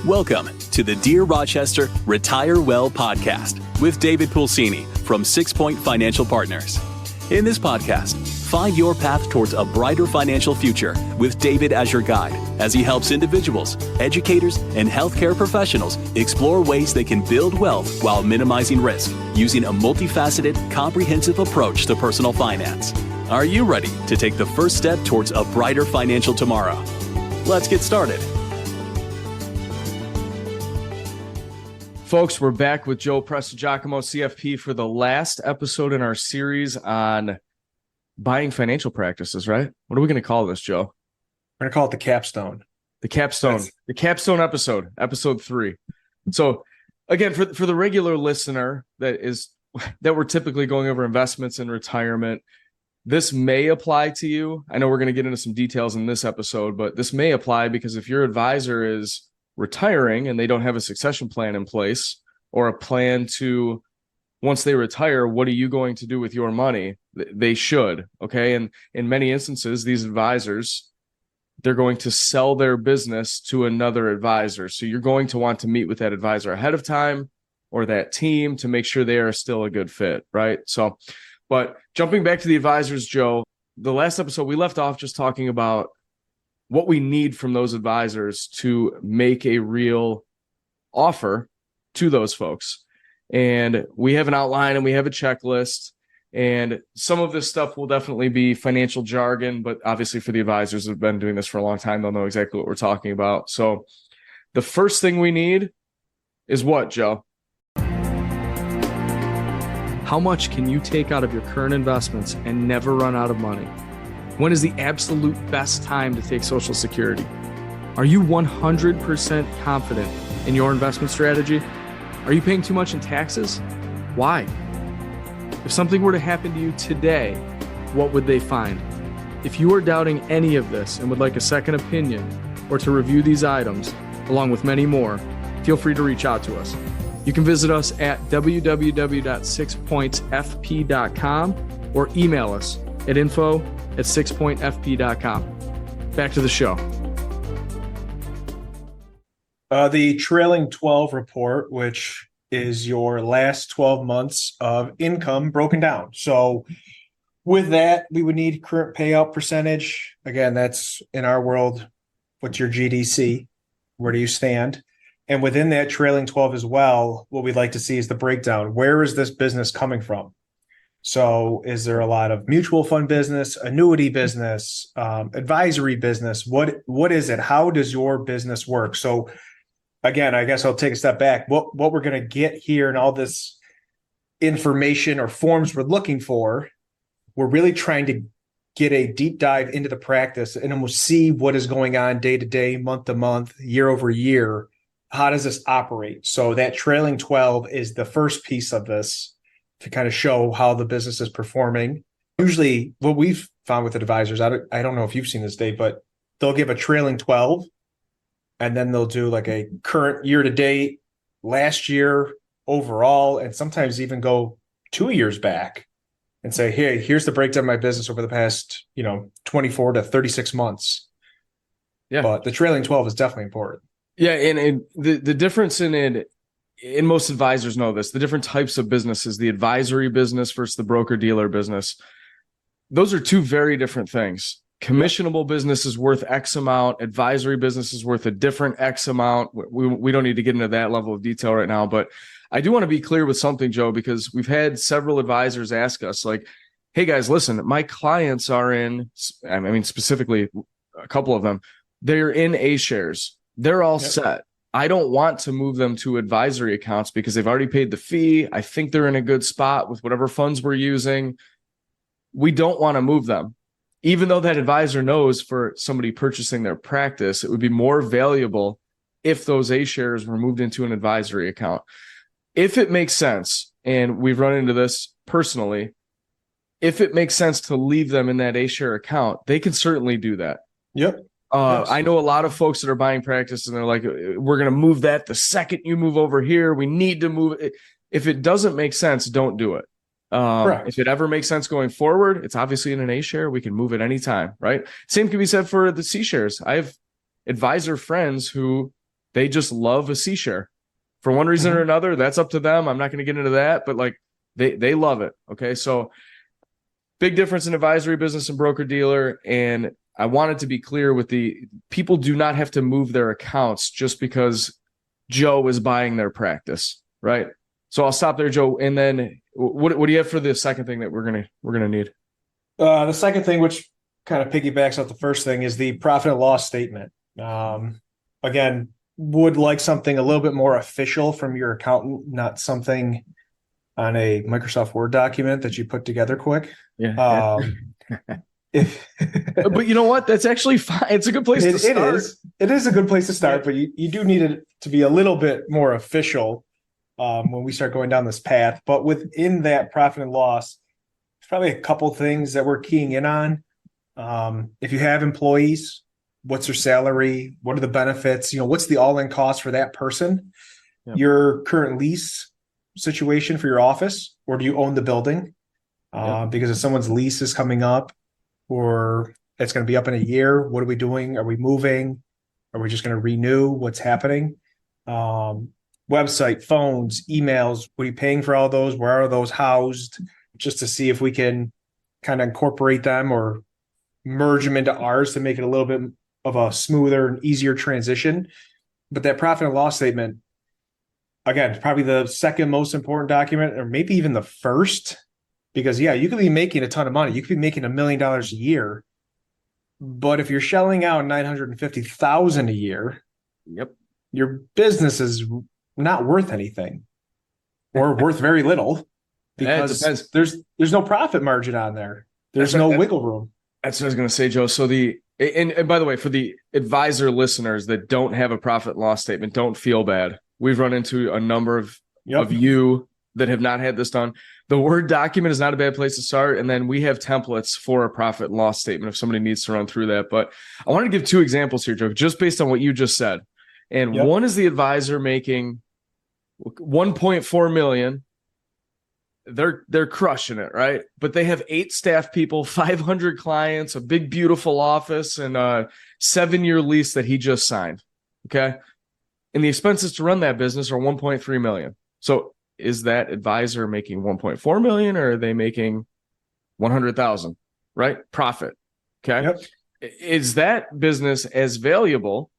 Welcome to the Dear Rochester Retire Well podcast with David Pulcini from 6 Point Financial Partners. In this podcast, find your path towards a brighter financial future with David as your guide as he helps individuals, educators, and healthcare professionals explore ways they can build wealth while minimizing risk using a multifaceted, comprehensive approach to personal finance. Are you ready to take the first step towards a brighter financial tomorrow? Let's get started. Folks, we're back with Joe Prestigiacomo, CFP, for the last episode in our series on buying financial practices, right? What are we going to call this, Joe? We're going to call it the Capstone. The Capstone. The Capstone episode 3. So, again, for the regular listener that we're typically going over investments and retirement, this may apply to you. I know we're going to get into some details in this episode, but this may apply because if your advisor is retiring and they don't have a succession plan in place or a plan to, once they retire, what are you going to do with your money? They should. Okay. And in many instances, these advisors, they're going to sell their business to another advisor. So you're going to want to meet with that advisor ahead of time or that team to make sure they are still a good fit. Right. So, but jumping back to the advisors, Joe, the last episode we left off just talking about what we need from those advisors to make a real offer to those folks. And we have an outline and we have a checklist, and some of this stuff will definitely be financial jargon, but obviously for the advisors who have been doing this for a long time, they'll know exactly what we're talking about. So the first thing we need is what, Joe? How much can you take out of your current investments and never run out of money? When is the absolute best time to take Social Security? Are you 100% confident in your investment strategy? Are you paying too much in taxes? Why? If something were to happen to you today, what would they find? If you are doubting any of this and would like a second opinion or to review these items, along with many more, feel free to reach out to us. You can visit us at www.sixpointsfp.com or email us at info@sixpointfp.com. Back to the show. The trailing 12 report, which is your last 12 months of income broken down. So with that, we would need current payout percentage. Again, that's in our world, what's your GDC? Where do you stand? And within that trailing 12 as well, what we'd like to see is the breakdown. Where is this business coming from? So is there a lot of mutual fund business, annuity business, advisory business? What is it? How does your business work? So again, I guess I'll take a step back. What we're going to get here and all this information or forms we're looking for, we're really trying to get a deep dive into the practice, and then we'll see what is going on day to day, month to month, year over year. How does this operate? So that trailing 12 is the first piece of this to kind of show how the business is performing. Usually what we've found with advisors, I don't know if you've seen this, Dave, but they'll give a trailing 12 and then they'll do like a current year to date, last year overall, and sometimes even go 2 years back and say, hey, here's the breakdown of my business over the past, 24 to 36 months. Yeah. But the trailing 12 is definitely important. Yeah. And the difference in it, and most advisors know this, the different types of businesses, the advisory business versus the broker-dealer business, those are two very different things. Commissionable business is worth X amount. Advisory business is worth a different X amount. We don't need to get into that level of detail right now, but I do want to be clear with something, Joe, because we've had several advisors ask us like, hey guys, listen, my clients are in, specifically a couple of them, they're in A shares. They're all set. I don't want to move them to advisory accounts because they've already paid the fee. I think they're in a good spot with whatever funds we're using. We don't want to move them. Even though that advisor knows for somebody purchasing their practice, it would be more valuable if those A shares were moved into an advisory account. If it makes sense, and we've run into this personally, if it makes sense to leave them in that A share account, they can certainly do that. Yep. I know a lot of folks that are buying practice and they're like, we're going to move that the second you move over here. We need to move it. If it doesn't make sense, don't do it. If it ever makes sense going forward, it's obviously in an A share. We can move it anytime, right? Same can be said for the C shares. I have advisor friends who they just love a C share for one reason or another. That's up to them. I'm not going to get into that, but like they love it. Okay. So big difference in advisory business and broker dealer. And I wanted to be clear with the people do not have to move their accounts just because Joe is buying their practice. Right. So I'll stop there, Joe. And then what do you have for the second thing that we're going to need? The second thing, which kind of piggybacks off the first thing, is the profit and loss statement. Again, would like something a little bit more official from your accountant, not something on a Microsoft Word document that you put together quick. Yeah. But you know what? That's actually fine. It's a good place to start. It is a good place to start, but you do need it to be a little bit more official when we start going down this path. But within that profit and loss, there's probably a couple things that we're keying in on. If you have employees, what's their salary? What are the benefits? What's the all-in cost for that person? Yep. Your current lease situation for your office, or do you own the building? Because if someone's lease is coming up or it's going to be up in a year, what are we doing? Are we moving? Are we just going to renew? What's happening? Website, phones, emails, what are you paying for all those? Where are those housed? Just to see if we can kind of incorporate them or merge them into ours to make it a little bit of a smoother and easier transition. But that profit and loss statement, again, probably the second most important document, or maybe even the first, because you could be making a ton of money. You could be making $1 million a year, but if you're shelling out $950,000 a year, your business is not worth anything, or worth very little, because there's no profit margin on there. There's no wiggle room. That's what I was going to say, Joe. So and by the way, for the advisor listeners that don't have a profit and loss statement, don't feel bad. We've run into a number of you that have not had this done. The Word document is not a bad place to start. And then we have templates for a profit and loss statement if somebody needs to run through that. But I want to give two examples here, Joe, just based on what you just said. And one is the advisor making $1.4 million. They're crushing it, right? But they have 8 staff people, 500 clients, a big, beautiful office, and a 7-year lease that he just signed. Okay. And the expenses to run that business are $1.3 million. So is that advisor making $1.4 million, or are they making $100,000, right? Profit. Okay. Yep. Is that business as valuable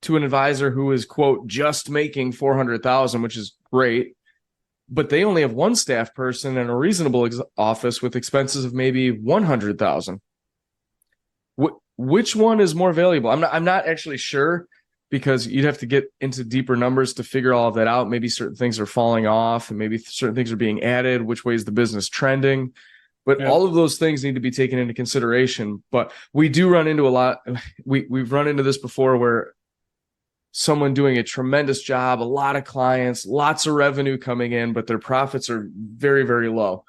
to an advisor who is, quote, just making $400,000, which is great, but they only have one staff person and a reasonable office with expenses of maybe $100,000? Which one is more valuable? I'm not actually sure, because you'd have to get into deeper numbers to figure all of that out. Maybe certain things are falling off, and maybe certain things are being added. Which way is the business trending? But all of those things need to be taken into consideration. But we do run into a lot. We've run into this before, where someone doing a tremendous job, a lot of clients, lots of revenue coming in, but their profits are very, very low.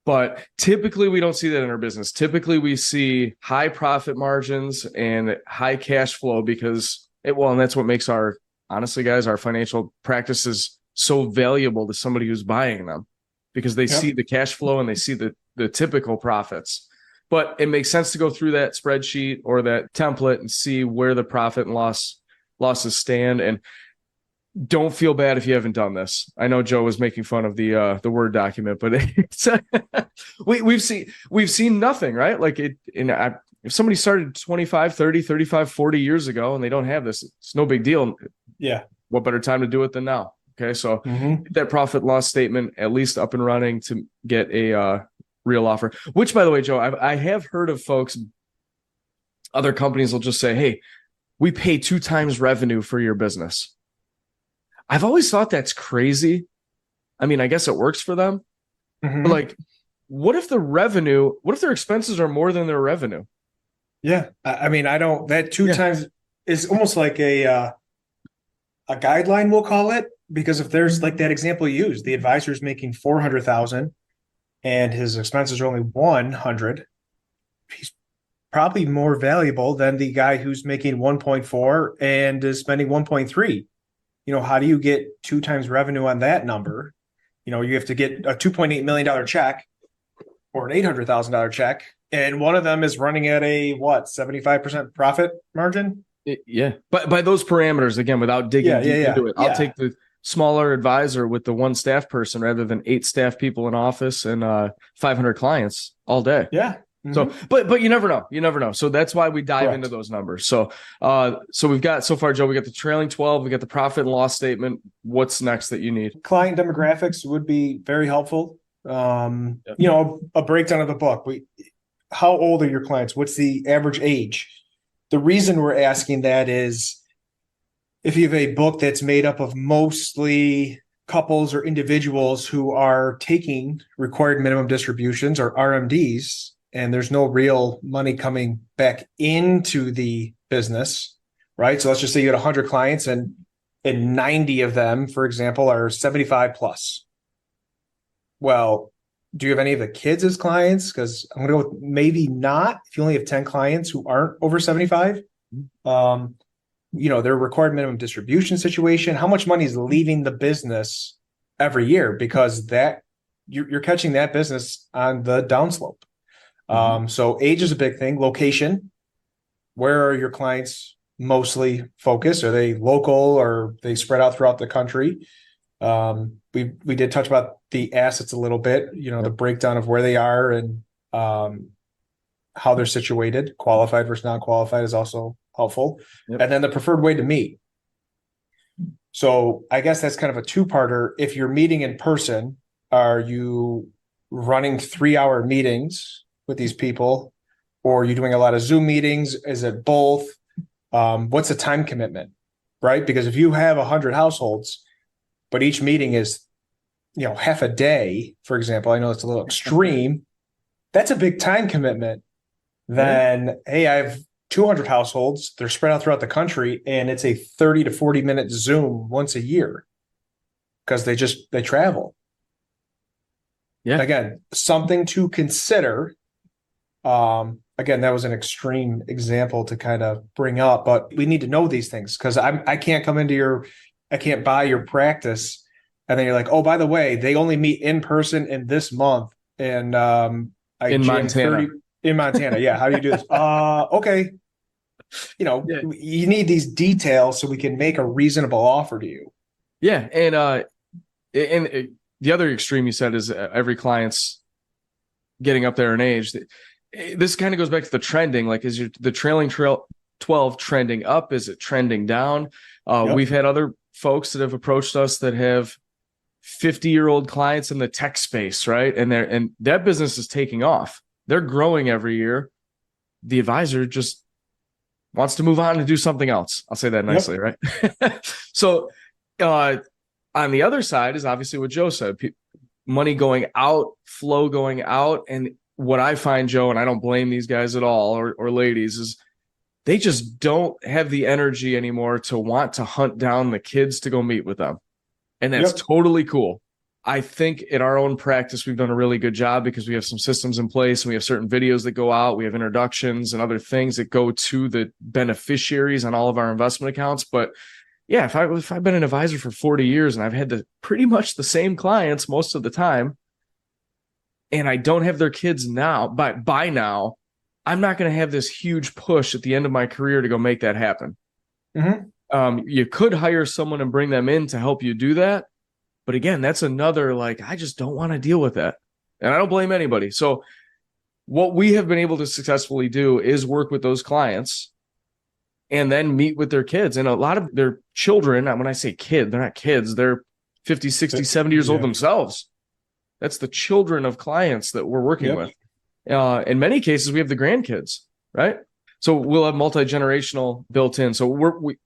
But typically we don't see that in our business. Typically we see high profit margins and high cash flow, because and that's what makes our financial practices so valuable to somebody who's buying them, because they see the cash flow and they see the typical profits. But it makes sense to go through that spreadsheet or that template and see where the profit and losses stand. And don't feel bad if you haven't done this. I know Joe was making fun of the Word document, but it's we've seen nothing, right? Like if somebody started 25, 30, 35, 40 years ago and they don't have this, it's no big deal. Yeah. What better time to do it than now? Okay. So get that profit loss statement at least up and running to get a real offer, which, by the way, Joe, I have heard of folks, other companies will just say, hey, we pay 2 times revenue for your business. I've always thought that's crazy. I mean, I guess it works for them. But like, what if their expenses are more than their revenue? Yeah. I mean, that 2 times is almost like a guideline, we'll call it, because if there's like that example you used, the advisor is making $400,000 and his expenses are only $100,000, he's probably more valuable than the guy who's making 1.4 and is spending 1.3. How do you get 2 times revenue on that number? You have to get a $2.8 million check or an $800,000 check, and one of them is running at a 75% profit margin. Yeah. But by those parameters, again, without digging deep into it, I'll take the smaller advisor with the one staff person rather than 8 staff people in office and 500 clients all day. Yeah. So, but you never know. You never know. So that's why we dive into those numbers. So, so we've got so far, Joe, we got the trailing 12, we got the profit and loss statement. What's next that you need? Client demographics would be very helpful. You know, a breakdown of the book. How old are your clients? What's the average age? The reason we're asking that is if you have a book that's made up of mostly couples or individuals who are taking required minimum distributions or RMDs, and there's no real money coming back into the business, right? So let's just say you had 100 clients and 90 of them, for example, are 75 plus. Well, do you have any of the kids as clients? Because I'm going to go with maybe not. If you only have 10 clients who aren't over 75, you know, their required minimum distribution situation, how much money is leaving the business every year? Because that you're catching that business on the downslope. So age is a big thing. Location, where are your clients mostly focused? Are they local or are they spread out throughout the country? We did touch about the assets a little bit, you know, the breakdown of where they are and how they're situated. Qualified versus non-qualified is also helpful. And then the preferred way to meet. So I guess that's kind of a two-parter. If you're meeting in person, are you running 3-hour meetings with these people, or are you doing a lot of Zoom meetings? Is it both? What's the time commitment, right? Because if you have 100 households, but each meeting is, you know, half a day, for example, I know it's a little extreme. That's a big time commitment. Then, hey, I have 200 households. They're spread out throughout the country, and it's a 30 to 40 minute Zoom once a year because they travel. Yeah. Again, something to consider. Again, that was an extreme example to kind of bring up, but we need to know these things because I can't come into I can't buy your practice. And then you're like, oh, by the way, they only meet in person in this month. And in Montana. In Montana. Yeah. How do you do this? Okay. You know, you need these details so we can make a reasonable offer to you. Yeah. And the other extreme you said is every client's getting up there in age. This kind of goes back to the trending. Like, is the trailing 12 trending up? Is it trending down? We've had other folks that have approached us that have 50-year-old clients in the tech space, right? And that business is taking off. They're growing every year. The advisor just wants to move on and do something else. I'll say that nicely, right? So on the other side is obviously what Joe said, money going out, flow going out. And what I find, Joe, and I don't blame these guys at all or ladies, is they just don't have the energy anymore to want to hunt down the kids to go meet with them. And that's totally cool. I think in our own practice, we've done a really good job because we have some systems in place and we have certain videos that go out. We have introductions and other things that go to the beneficiaries on all of our investment accounts. But yeah, if I've been an advisor for 40 years and I've had pretty much the same clients most of the time, and I don't have their kids now, but by now, I'm not going to have this huge push at the end of my career to go make that happen. You could hire someone and bring them in to help you do that. But again, that's another, like, I just don't want to deal with that. And I don't blame anybody. So what we have been able to successfully do is work with those clients and then meet with their kids. And a lot of their children, when I say kid, they're not kids. They're 50, 60, 70 years old themselves. That's the children of clients that we're working with. In many cases, we have the grandkids, right? So we'll have multi-generational built in. So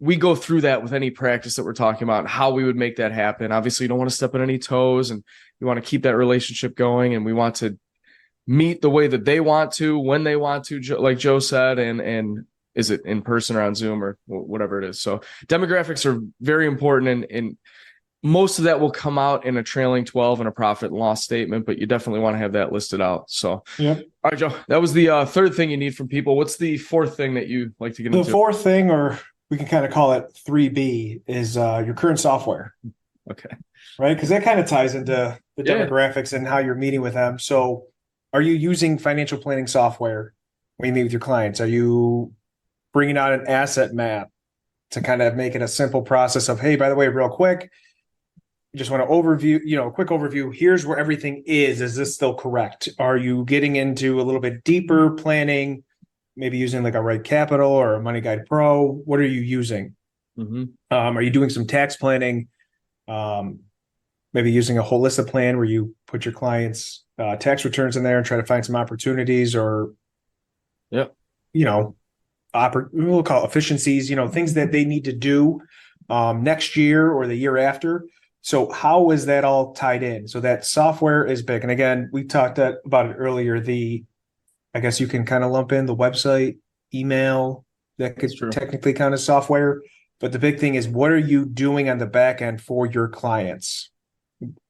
we go through that with any practice that we're talking about, how we would make that happen. Obviously, you don't want to step on any toes and you want to keep that relationship going. And we want to meet the way that they want to, when they want to, like Joe said, and is it in person or on Zoom or whatever it is. So demographics are very important, and most of that will come out in a trailing 12 and a profit and loss statement, but you definitely want to have that listed out. So, all right, Joe, that was the third thing you need from people. What's the fourth thing that you like to get into? The fourth thing, or we can kind of call it 3B, is your current software. Okay. Right? Because that kind of ties into the demographics and how you're meeting with them. So are you using financial planning software when you meet with your clients? Are you bringing out an asset map to kind of make it a simple process of, hey, by the way, real quick, just want to overview, quick overview. Here's where everything is. Is this still correct? Are you getting into a little bit deeper planning, maybe using like a Right Capital or a Money Guide Pro? What are you using? Are you doing some tax planning? Maybe using a holistic plan where you put your clients' tax returns in there and try to find some opportunities or, we'll call it efficiencies, things that they need to do next year or the year after. So how is that all tied in? So that software is big. And again, we talked about it earlier. I guess you can kind of lump in the website, email, that could technically count as software. But the big thing is, what are you doing on the back end for your clients?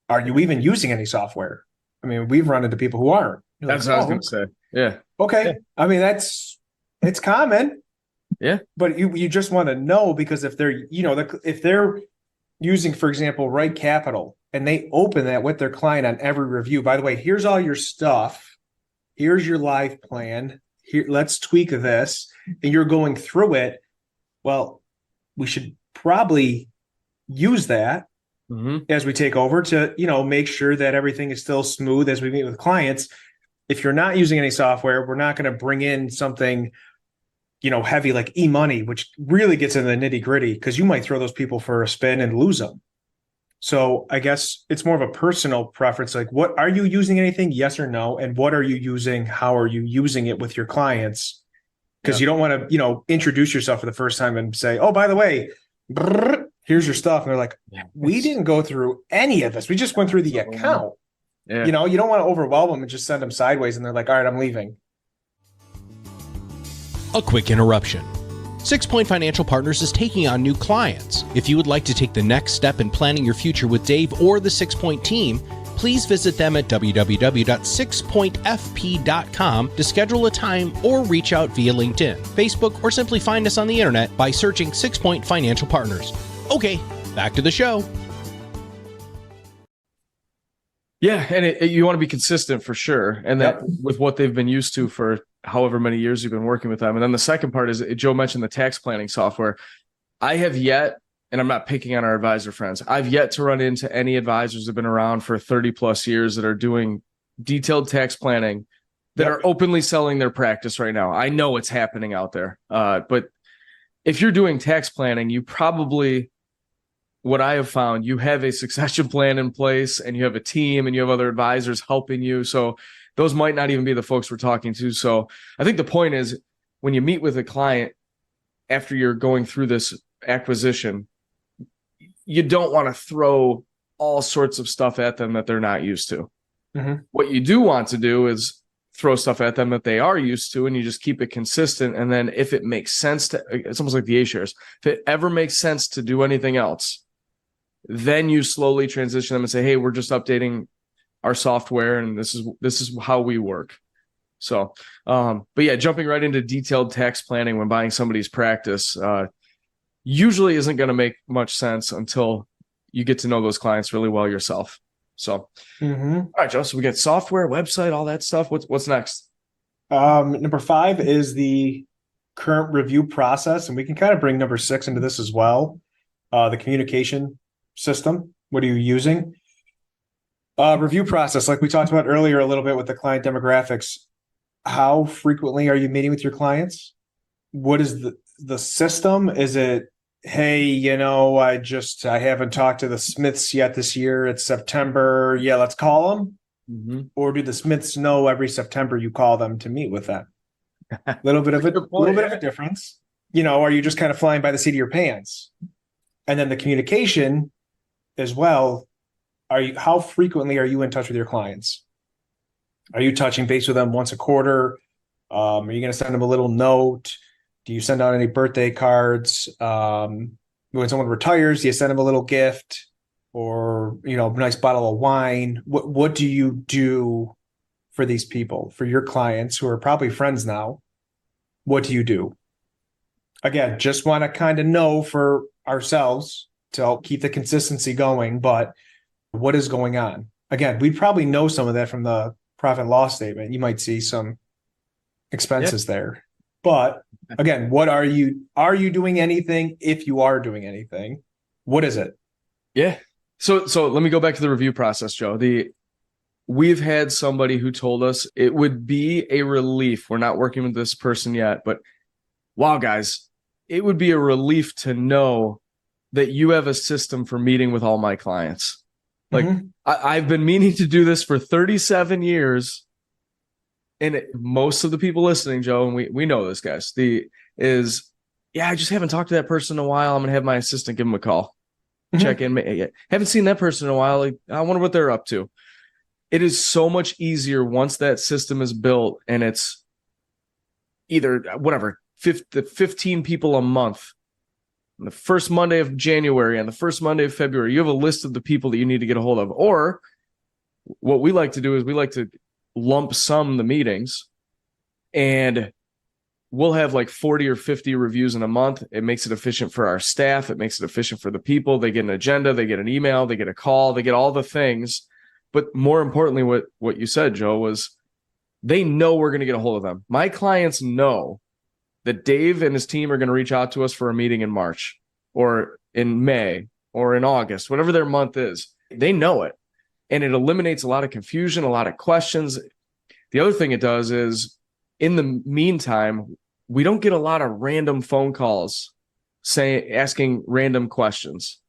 Are you even using any software? I mean, we've run into people who aren't. That's what I was going to say. Yeah. Okay. Yeah. I mean, it's common. Yeah. But you just want to know, because if they're, if they're using, for example, Right Capital, and they open that with their client on every review, by the way, here's all your stuff. Here's your live plan. Here, let's tweak this. And you're going through it. Well, we should probably use that as we take over to, make sure that everything is still smooth as we meet with clients. If you're not using any software, we're not going to bring in something, heavy like e-money, which really gets into the nitty gritty, because you might throw those people for a spin and lose them. So I guess it's more of a personal preference. Like, what are you using anything? Yes or no? And what are you using? How are you using it with your clients? Because you don't want to, introduce yourself for the first time and say, oh, by the way, here's your stuff. And they're like, we didn't go through any of this. We just went through the account. Yeah. You don't want to overwhelm them and just send them sideways. And they're like, all right, I'm leaving. A quick interruption. 6 Point Financial Partners is taking on new clients. If you would like to take the next step in planning your future with Dave or the 6 Point team, please visit them at www.sixpointfp.com to schedule a time or reach out via LinkedIn, Facebook, or simply find us on the internet by searching 6 Point Financial Partners. Okay, back to the show. Yeah, and you want to be consistent for sure. And that with what they've been used to for however many years you've been working with them. And then the second part is, Joe mentioned the tax planning software. I have yet, and I'm not picking on our advisor friends, I've yet to run into any advisors that have been around for 30 plus years that are doing detailed tax planning that are openly selling their practice right now. I know it's happening out there. But if you're doing tax planning, you probably, what I have found, you have a succession plan in place and you have a team and you have other advisors helping you. So those might not even be the folks we're talking to. So I think the point is, when you meet with a client after you're going through this acquisition, you don't want to throw all sorts of stuff at them that they're not used to. What you do want to do is throw stuff at them that they are used to, and you just keep it consistent. And then if it makes sense to, it's almost like the A shares. If it ever makes sense to do anything else, then you slowly transition them and say, hey, we're just updating our software and this is how we work. So, but yeah, jumping right into detailed tax planning when buying somebody's practice, usually isn't going to make much sense until you get to know those clients really well yourself. So, all right, Joe, so we got software, website, all that stuff. What's next? Number 5 is the current review process. And we can kind of bring number 6 into this as well. The communication system. What are you using? Review process, like we talked about earlier a little bit with the client demographics. How frequently are you meeting with your clients? What is the system? Is it, hey, I haven't talked to the Smiths yet this year. It's September. Yeah, let's call them. Or do the Smiths know every September you call them to meet with them? A little bit of a difference. Are you just kind of flying by the seat of your pants? And then the communication as well. How frequently are you in touch with your clients? Are you touching base with them once a quarter? Are you going to send them a little note? Do you send out any birthday cards? When someone retires, do you send them a little gift or, a nice bottle of wine? What do you do for these people, for your clients who are probably friends now? What do you do? Again, just want to kind of know for ourselves to help keep the consistency going, but what is going on? Again, we'd probably know some of that from the profit and loss statement. You might see some expenses there. But again, what are you doing anything? If you are doing anything, what is it? Yeah. So let me go back to the review process, Joe. We've had somebody who told us it would be a relief. We're not working with this person yet, but wow, guys, it would be a relief to know that you have a system for meeting with all my clients. Like I've been meaning to do this for 37 years. And most of the people listening, Joe, and we know this, guys, I just haven't talked to that person in a while. I'm going to have my assistant give them a call. Check in. Haven't seen that person in a while. Like, I wonder what they're up to. It is so much easier once that system is built and it's either whatever, 15 people a month. On the first Monday of January and the first Monday of February, you have a list of the people that you need to get a hold of. Or what we like to do is we like to lump sum the meetings, and we'll have like 40 or 50 reviews in a month. It makes it efficient for our staff. It makes it efficient for the people. They get an agenda, they get an email, they get a call, they get all the things. But more importantly, what you said, Joe, was they know we're going to get a hold of them. My clients know that Dave and his team are going to reach out to us for a meeting in March or in May or in August, whatever their month is. They know it. And it eliminates a lot of confusion, a lot of questions. The other thing it does is, in the meantime, we don't get a lot of random phone calls asking random questions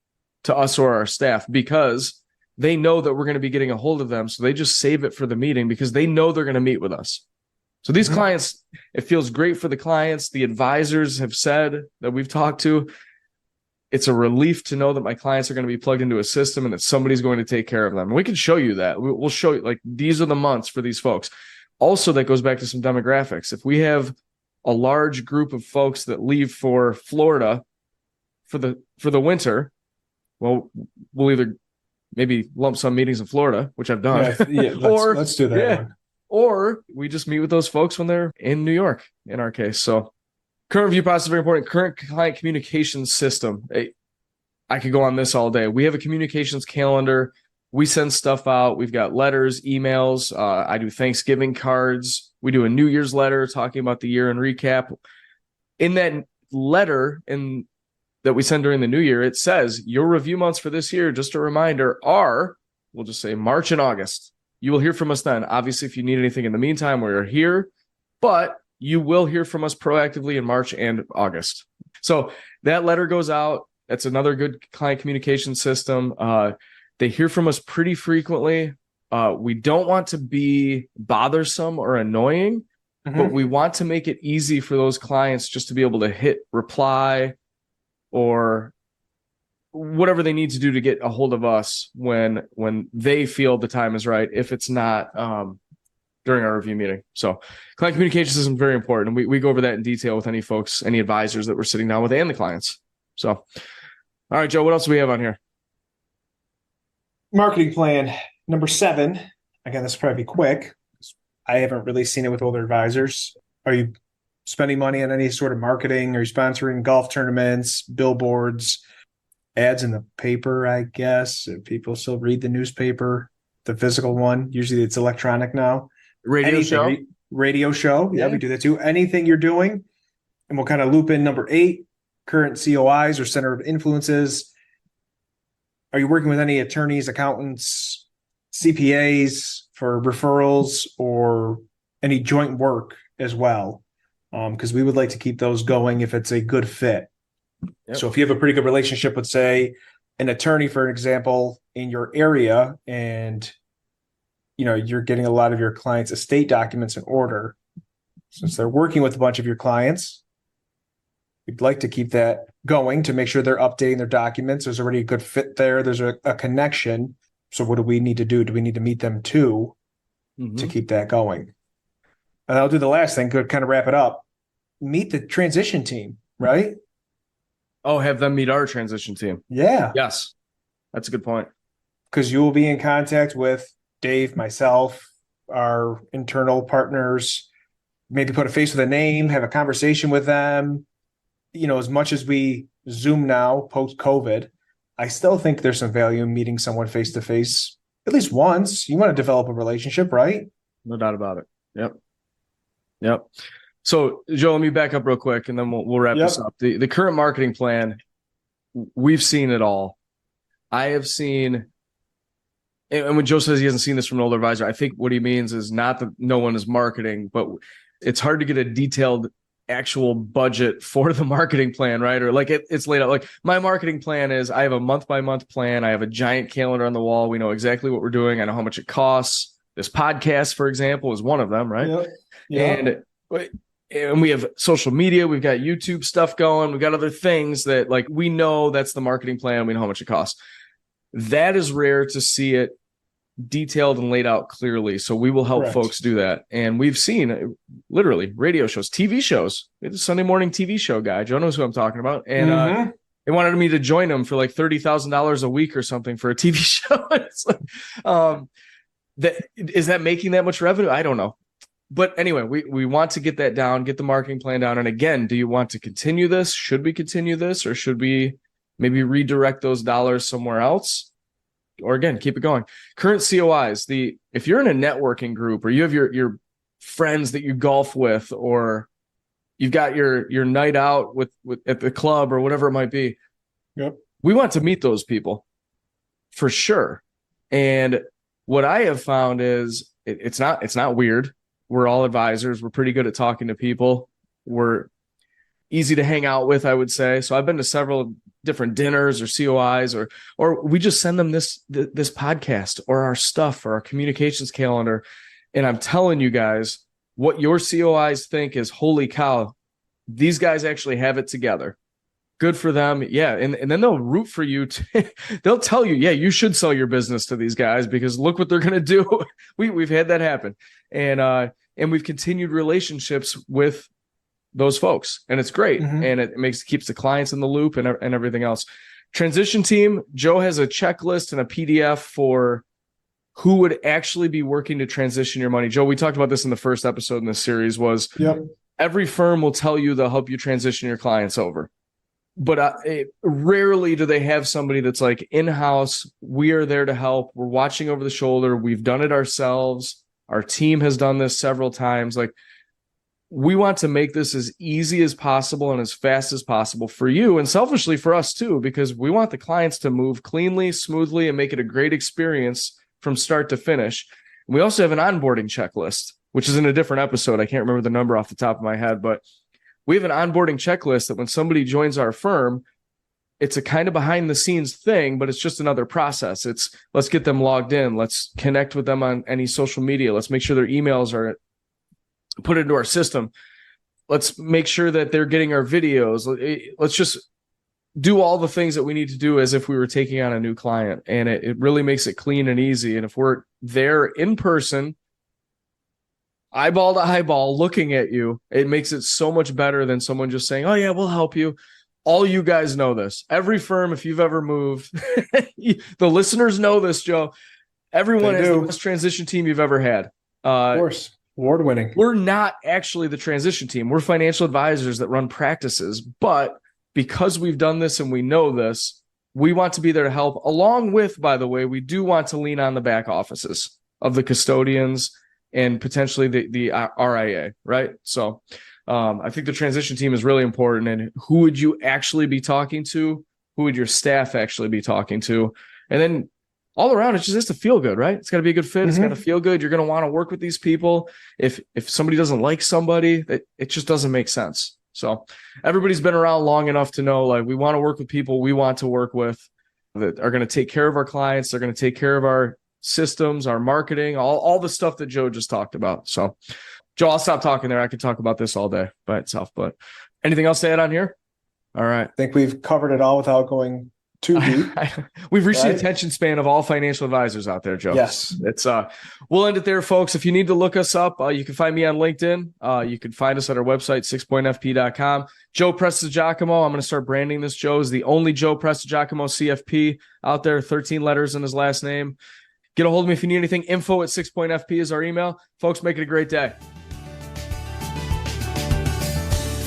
to us or our staff, because they know that we're going to be getting a hold of them. So they just save it for the meeting because they know they're going to meet with us. So these clients, it feels great for the clients. The advisors have said that we've talked to, it's a relief to know that my clients are going to be plugged into a system and that somebody's going to take care of them. And we can show you that. We'll show you, like, these are the months for these folks. Also, that goes back to some demographics. If we have a large group of folks that leave for Florida for the winter, well, we'll either maybe lump some meetings in Florida, which I've done, let's do that one. Or we just meet with those folks when they're in New York, in our case. So current review process is very important. Current client communication system. I could go on this all day. We have a communications calendar. We send stuff out. We've got letters, emails. I do Thanksgiving cards. We do a New Year's letter talking about the year and recap. In that letter that we send during the new year, it says your review months for this year, just a reminder, are, we'll just say March and August. You will hear from us then. Obviously, if you need anything in the meantime, we're here, but you will hear from us proactively in March and August. So that letter goes out. That's another good client communication system. They hear from us pretty frequently. We don't want to be bothersome or annoying, but we want to make it easy for those clients just to be able to hit reply or whatever they need to do to get a hold of us when they feel the time is right, if it's not during our review meeting. So client communication is very important. And we go over that in detail with any advisors that we're sitting down with and the clients. So, all right, Joe, what else do we have on here? Marketing plan number 7. Again, this will probably be quick. I haven't really seen it with older advisors. Are you spending money on any sort of marketing? Are you sponsoring golf tournaments, billboards, ads in the paper, I guess? If people still read the newspaper, the physical one. Usually it's electronic now. Radio show. Yeah, we do that too. Anything you're doing. And we'll kind of loop in number 8, current COIs or center of influences. Are you working with any attorneys, accountants, CPAs for referrals or any joint work as well? Because we would like to keep those going if it's a good fit. Yep. So if you have a pretty good relationship with, say, an attorney, for example, in your area, and you're getting a lot of your clients' estate documents in order, since they're working with a bunch of your clients, we'd like to keep that going to make sure they're updating their documents. There's already a good fit there. There's a connection. So what do we need to do? Do we need to meet them too to keep that going? And I'll do the last thing, good, kind of wrap it up. Meet the transition team, right? Oh, have them meet our transition team. Yeah. Yes. That's a good point. Because you will be in contact with Dave, myself, our internal partners, maybe put a face with a name, have a conversation with them. As much as we Zoom now, post-COVID, I still think there's some value in meeting someone face-to-face at least once. You want to develop a relationship, right? No doubt about it. Yep. So Joe, let me back up real quick and then we'll wrap this up. The current marketing plan, we've seen it all. I have seen, and when Joe says he hasn't seen this from an older advisor, I think what he means is not that no one is marketing, but it's hard to get a detailed actual budget for the marketing plan, right? Or like it's laid out. Like my marketing plan is I have a month by month plan. I have a giant calendar on the wall. We know exactly what we're doing. I know how much it costs. This podcast, for example, is one of them, right? And we have social media. We've got YouTube stuff going. We've got other things that like we know that's the marketing plan. We know how much it costs. That is rare to see it detailed and laid out clearly. So we will help folks do that. And we've seen literally radio shows, TV shows. It's a Sunday morning TV show guy. Joe knows who I'm talking about. And they wanted me to join them for like $30,000 a week or something for a TV show. It's like, is that making that much revenue? I don't know. But anyway, we want to get that down, get the marketing plan down. And again, do you want to continue this? Should we continue this? Or should we maybe redirect those dollars somewhere else? Or again, keep it going. Current COIs, if you're in a networking group or you have your friends that you golf with, or you've got your night out with at the club or whatever it might be. Yep. We want to meet those people for sure. And what I have found is it's not weird. We're all advisors. We're pretty good at talking to people. We're easy to hang out with, I would say. So I've been to several different dinners or COIs, or we just send them this podcast or our stuff or our communications calendar. And I'm telling you guys, what your COIs think is, holy cow, these guys actually have it together. Good for them. Yeah. And then they'll root for you. They'll tell you, yeah, you should sell your business to these guys because look what they're going to do. We've had that happen. And we've continued relationships with those folks, and it's great. And it keeps the clients in the loop and everything else. Transition team, Joe has a checklist and a PDF for who would actually be working to transition your money. Joe, we talked about this in the first episode in this series was every firm will tell you they'll help you transition your clients over. But rarely do they have somebody that's like in-house. We are there to help. We're watching over the shoulder. We've done it ourselves. Our team has done this several times. Like, we want to make this as easy as possible and as fast as possible for you, and selfishly for us too, because we want the clients to move cleanly, smoothly, and make it a great experience from start to finish. We also have an onboarding checklist, which is in a different episode. I can't remember the number off the top of my head, but we have an onboarding checklist that when somebody joins our firm, it's a kind of behind the scenes thing, but it's just another process. It's let's get them logged in. Let's connect with them on any social media. Let's make sure their emails are put into our system. Let's make sure that they're getting our videos. Let's just do all the things that we need to do as if we were taking on a new client. And it really makes it clean and easy. And if we're there in person, eyeball to eyeball, looking at you, it makes it so much better than someone just saying, oh yeah, we'll help you. All you guys know this. Every firm, if you've ever moved, the listeners know this, Joe. Everyone has the best transition team you've ever had. Of course. Award-winning. We're not actually the transition team. We're financial advisors that run practices. But because we've done this and we know this, we want to be there to help. Along with, by the way, we do want to lean on the back offices of the custodians and potentially the RIA, right? So I think the transition team is really important. And who would you actually be talking to? Who would your staff actually be talking to? And then all around, it's just has to feel good, right? It's got to be a good fit. It's got to feel good. You're going to want to work with these people. If somebody doesn't like somebody, it just doesn't make sense. So everybody's been around long enough to know, like, we want to work with people we want to work with that are going to take care of our clients. They're going to take care of our systems, our marketing, all the stuff that Joe just talked about. So Joe, I'll stop talking there. I could talk about this all day by itself, but anything else to add on here? All right. I think we've covered it all without going too deep. We've reached the attention span of all financial advisors out there, Joe. Yes. It's we'll end it there, folks. If you need to look us up, you can find me on LinkedIn. You can find us at our website, 6pointfp.com. Joe Prestigiacomo. I'm going to start branding this. Joe is the only Joe Prestigiacomo CFP out there, 13 letters in his last name. Get a hold of me if you need anything. info@6pointfp is our email. Folks, make it a great day.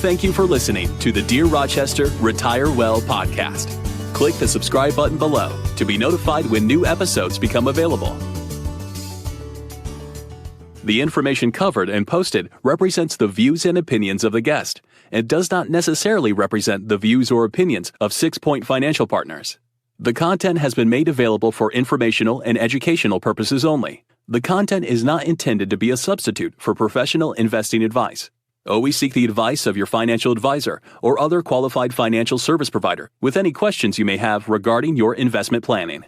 Thank you for listening to the Dear Rochester Retire Well podcast. Click the subscribe button below to be notified when new episodes become available. The information covered and posted represents the views and opinions of the guest and does not necessarily represent the views or opinions of 6 Point Financial Partners. The content has been made available for informational and educational purposes only. The content is not intended to be a substitute for professional investing advice. Always seek the advice of your financial advisor or other qualified financial service provider with any questions you may have regarding your investment planning.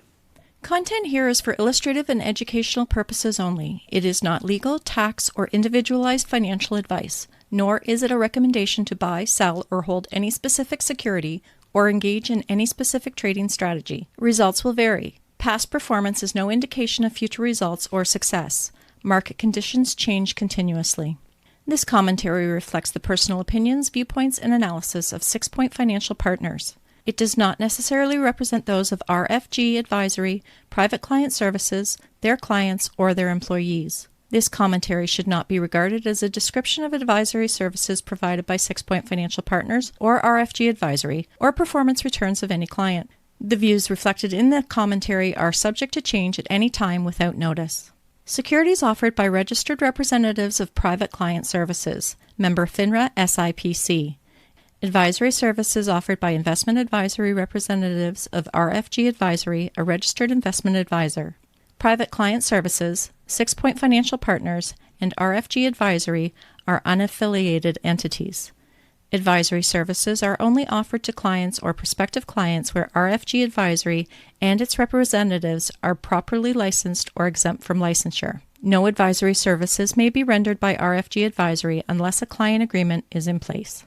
Content here is for illustrative and educational purposes only. It is not legal, tax, or individualized financial advice, nor is it a recommendation to buy, sell, or hold any specific security or engage in any specific trading strategy. Results will vary. Past performance is no indication of future results or success. Market conditions change continuously. This commentary reflects the personal opinions, viewpoints, and analysis of 6 Point Financial Partners. It does not necessarily represent those of RFG Advisory, Private Client Services, their clients, or their employees. This commentary should not be regarded as a description of advisory services provided by 6 Point Financial Partners or RFG Advisory, or performance returns of any client. The views reflected in the commentary are subject to change at any time without notice. Securities offered by registered representatives of Private Client Services, member FINRA SIPC. Advisory services offered by investment advisory representatives of RFG Advisory, a registered investment advisor. Private Client Services, 6 Point Financial Partners, and RFG Advisory are unaffiliated entities. Advisory services are only offered to clients or prospective clients where RFG Advisory and its representatives are properly licensed or exempt from licensure. No advisory services may be rendered by RFG Advisory unless a client agreement is in place.